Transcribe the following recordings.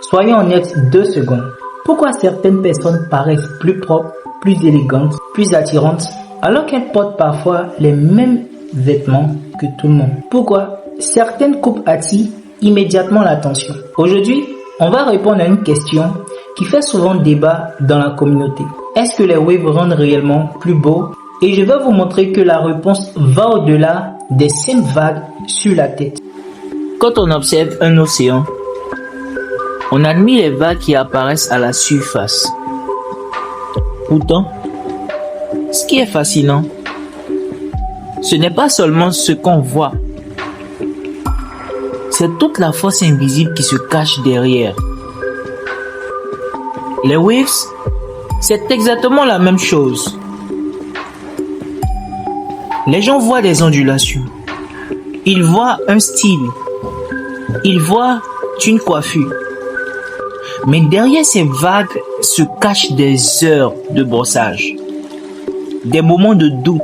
Soyons honnêtes 2 secondes. Pourquoi certaines personnes paraissent plus propres, plus élégantes, plus attirantes, alors qu'elles portent parfois les mêmes vêtements que tout le monde? Pourquoi certaines coupes attirent immédiatement l'attention? Aujourd'hui, on va répondre à une question qui fait souvent débat dans la communauté. Est-ce que les waves rendent réellement plus beaux? Et je vais vous montrer que la réponse va au-delà des simples vagues sur la tête. Quand on observe un océan, on admire les vagues qui apparaissent à la surface. Pourtant, ce qui est fascinant, ce n'est pas seulement ce qu'on voit, c'est toute la force invisible qui se cache derrière. Les waves, c'est exactement la même chose. Les gens voient des ondulations, ils voient un style, ils voient une coiffure. Mais derrière ces vagues se cachent des heures de brossage, des moments de doute,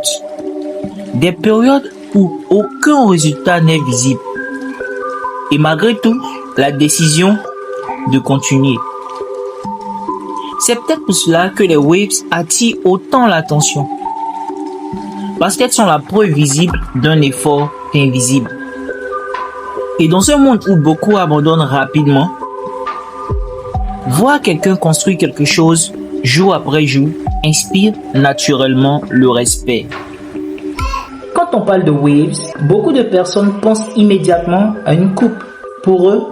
des périodes où aucun résultat n'est visible. Et malgré tout, la décision de continuer. C'est peut-être pour cela que les waves attirent autant l'attention. Parce qu'elles sont la preuve visible d'un effort invisible. Et dans un monde où beaucoup abandonnent rapidement, voir quelqu'un construire quelque chose jour après jour inspire naturellement le respect. Quand on parle de waves, beaucoup de personnes pensent immédiatement à une coupe. Pour eux,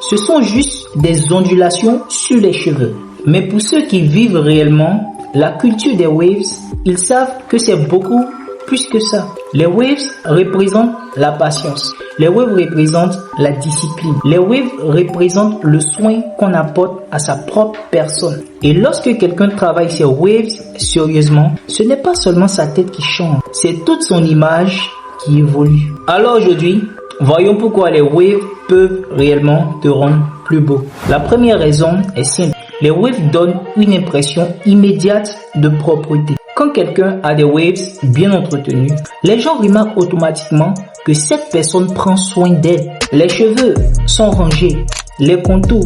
ce sont juste des ondulations sur les cheveux. Mais pour ceux qui vivent réellement la culture des waves, ils savent que c'est beaucoup plus que ça. Les waves représentent la patience. Les waves représentent la discipline. Les waves représentent le soin qu'on apporte à sa propre personne. Et lorsque quelqu'un travaille ses waves sérieusement, ce n'est pas seulement sa tête qui change, c'est toute son image qui évolue. Alors aujourd'hui, voyons pourquoi les waves peuvent réellement te rendre plus beau. La première raison est simple. Les waves donnent une impression immédiate de propreté. Quand quelqu'un a des waves bien entretenus, les gens remarquent automatiquement que cette personne prend soin d'elle. Les cheveux sont rangés, les contours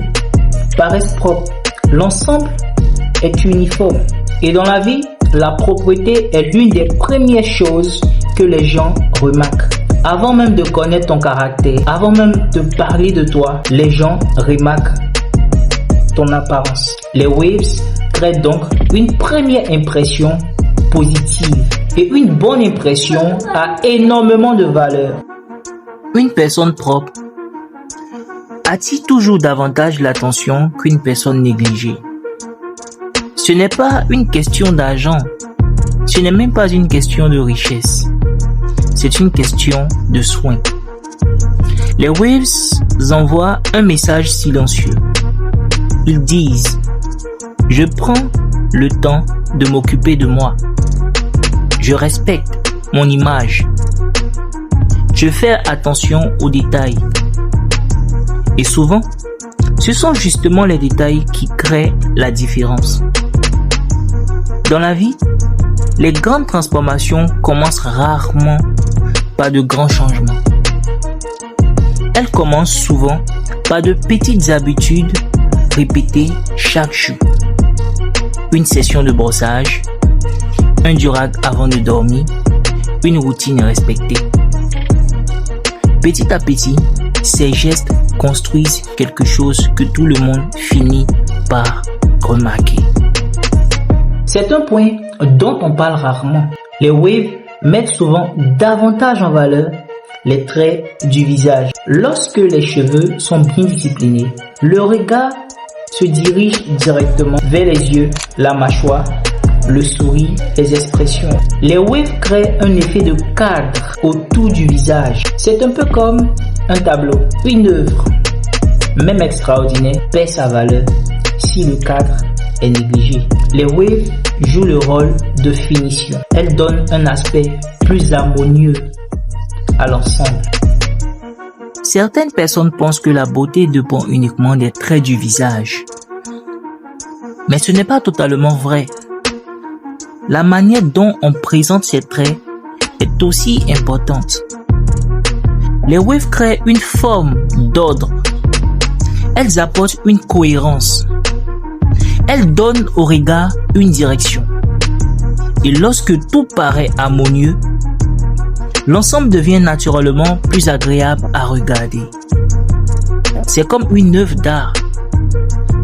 paraissent propres, l'ensemble est uniforme. Et dans la vie, la propreté est l'une des premières choses que les gens remarquent. Avant même de connaître ton caractère, avant même de parler de toi, les gens remarquent ton apparence. Les waves créent donc une première impression positive. Et une bonne impression a énormément de valeur. Une personne propre attire toujours davantage l'attention qu'une personne négligée. Ce n'est pas une question d'argent. Ce n'est même pas une question de richesse. C'est une question de soin. Les waves envoient un message silencieux. Ils disent: je prends le temps de m'occuper de moi. Je respecte mon image. Je fais attention aux détails. Et souvent, ce sont justement les détails qui créent la différence. Dans la vie, les grandes transformations commencent rarement par de grands changements. Elles commencent souvent par de petites habitudes répétées chaque jour. Une session de brossage, un durag avant de dormir, une routine respectée. Petit à petit, ces gestes construisent quelque chose que tout le monde finit par remarquer. C'est un point dont on parle rarement. Les waves mettent souvent davantage en valeur les traits du visage. Lorsque les cheveux sont bien disciplinés, le regard se dirige directement vers les yeux, la mâchoire, le sourire, les expressions. Les waves créent un effet de cadre autour du visage. C'est un peu comme un tableau. Une œuvre, même extraordinaire, perd sa valeur si le cadre est négligé. Les waves jouent le rôle de finition. Elles donnent un aspect plus harmonieux à l'ensemble. Certaines personnes pensent que la beauté dépend uniquement des traits du visage. Mais ce n'est pas totalement vrai. La manière dont on présente ces traits est aussi importante. Les waves créent une forme d'ordre. elles apportent une cohérence. Elles donnent au regard une direction. Et lorsque tout paraît harmonieux, l'ensemble devient naturellement plus agréable à regarder. C'est comme une œuvre d'art.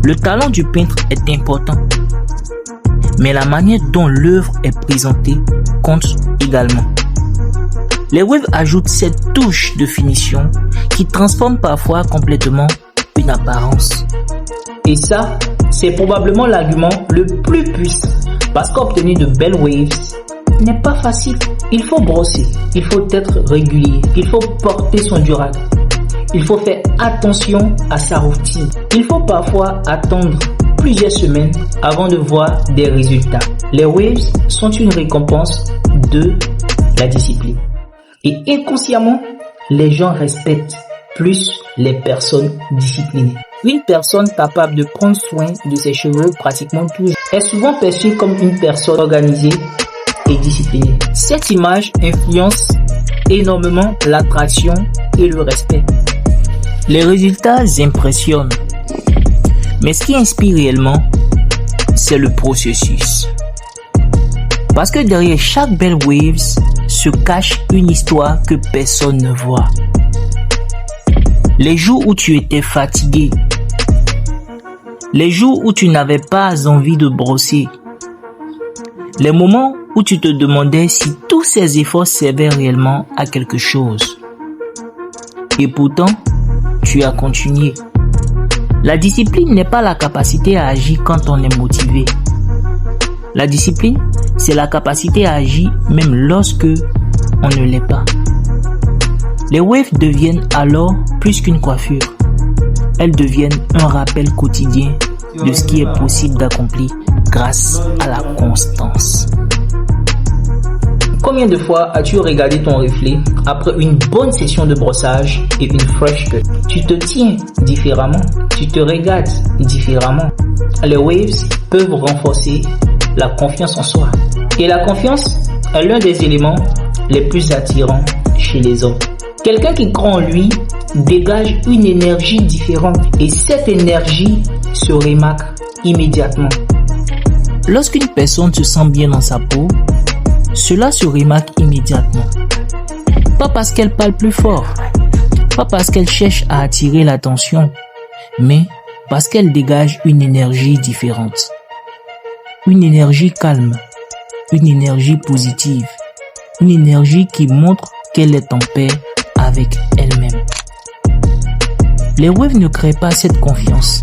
Le talent du peintre est important, mais la manière dont l'œuvre est présentée compte également. Les waves ajoutent cette touche de finition qui transforme parfois complètement une apparence. Et ça, c'est probablement l'argument le plus puissant, parce qu'obtenir de belles waves n'est pas facile. Il faut brosser, il faut être régulier, il faut porter son durag, il faut faire attention à sa routine. Il faut parfois attendre plusieurs semaines avant de voir des résultats. Les waves sont une récompense de la discipline. Et inconsciemment, les gens respectent plus les personnes disciplinées. Une personne capable de prendre soin de ses cheveux pratiquement toujours est souvent perçue comme une personne organisée et disciplinée. Cette image influence énormément l'attraction et le respect. Les résultats impressionnent, mais ce qui inspire réellement, c'est le processus. Parce que derrière chaque belle waves se cache une histoire que personne ne voit. Les jours où tu étais fatigué, les jours où tu n'avais pas envie de brosser, les moments où tu te demandais si tous ces efforts servaient réellement à quelque chose. Et pourtant, tu as continué. La discipline n'est pas la capacité à agir quand on est motivé. La discipline, c'est la capacité à agir même lorsque on ne l'est pas. Les waves deviennent alors plus qu'une coiffure. Elles deviennent un rappel quotidien de ce qui est possible d'accomplir grâce à la constance. Combien de fois as-tu regardé ton reflet après une bonne session de brossage et une fresh cut? Tu te tiens différemment, tu te regardes différemment. Les waves peuvent renforcer la confiance en soi. Et la confiance est l'un des éléments les plus attirants chez les hommes. Quelqu'un qui croit en lui dégage une énergie différente et cette énergie se remarque immédiatement. Lorsqu'une personne se sent bien dans sa peau, cela se remarque immédiatement. Pas parce qu'elle parle plus fort, pas parce qu'elle cherche à attirer l'attention, mais parce qu'elle dégage une énergie différente. Une énergie calme, une énergie positive, une énergie qui montre qu'elle est en paix avec elle-même. Les waves ne créent pas cette confiance.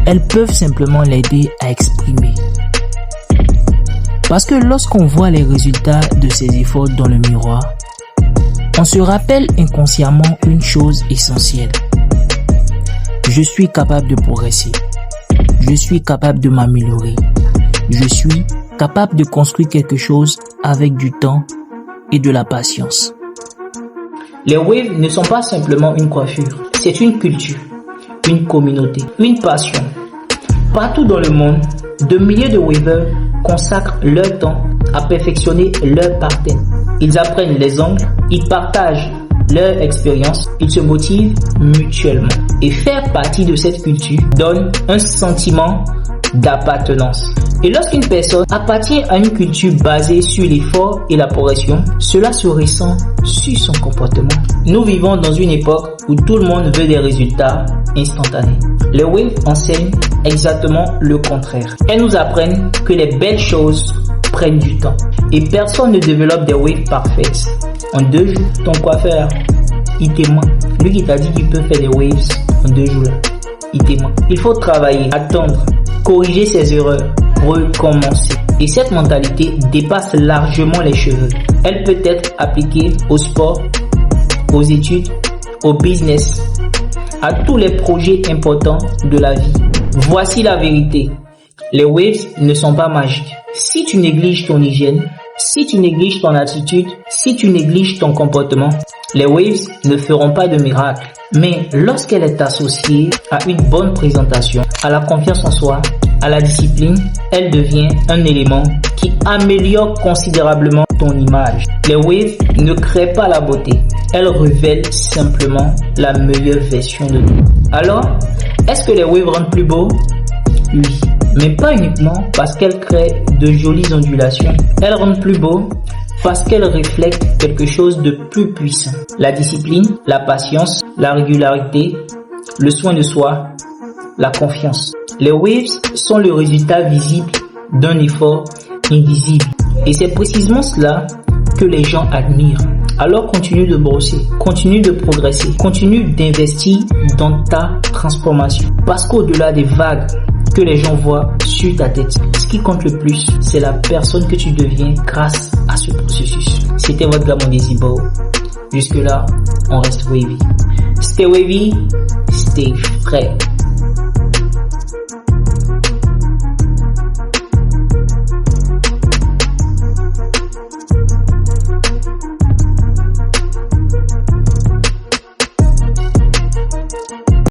Elles peuvent simplement l'aider à exprimer. Parce que lorsqu'on voit les résultats de ses efforts dans le miroir, on se rappelle inconsciemment une chose essentielle. Je suis capable de progresser. Je suis capable de m'améliorer. Je suis capable de construire quelque chose avec du temps et de la patience. Les waves ne sont pas simplement une coiffure, c'est une culture, une communauté, une passion. Partout dans le monde, de milliers de wavers consacrent leur temps à perfectionner leur pattern. Ils apprennent les angles, ils partagent leur expérience, ils se motivent mutuellement. Et faire partie de cette culture donne un sentiment d'appartenance. Et lorsqu'une personne appartient à une culture basée sur l'effort et la progression, cela se ressent sur son comportement. Nous vivons dans une époque où tout le monde veut des résultats instantanés. Les waves enseignent exactement le contraire. Elles nous apprennent que les belles choses prennent du temps. Et personne ne développe des waves parfaites. En 2 jours, ton coiffeur, il témoigne. Lui qui t'a dit qu'il peut faire des waves en 2 jours, il témoigne. Il faut travailler, attendre, corriger ses erreurs, recommencer. Et cette mentalité dépasse largement les cheveux. Elle peut être appliquée au sport, aux études, au business, à tous les projets importants de la vie. Voici la vérité. Les waves ne sont pas magiques. Si tu négliges ton hygiène, si tu négliges ton attitude, si tu négliges ton comportement, les waves ne feront pas de miracle. Mais lorsqu'elle est associée à une bonne présentation, à la confiance en soi, à la discipline, elle devient un élément qui améliore considérablement ton image. Les waves ne créent pas la beauté, elles révèlent simplement la meilleure version de nous. Alors, Est-ce que les waves rendent plus beaux? Oui, mais pas uniquement parce qu'elles créent de jolies ondulations. Elles rendent plus beaux parce qu'elles reflètent quelque chose de plus puissant. La discipline, la patience, la régularité, le soin de soi, la confiance. Les waves sont le résultat visible d'un effort invisible. Et c'est précisément cela que les gens admirent. Alors continue de brosser, continue de progresser, continue d'investir dans ta transformation. Parce qu'au-delà des vagues que les gens voient sur ta tête, ce qui compte le plus, c'est la personne que tu deviens grâce à ce processus. C'était votre gars Mondesibo. Jusque là, on reste wavy. Stay wavy, stay frais.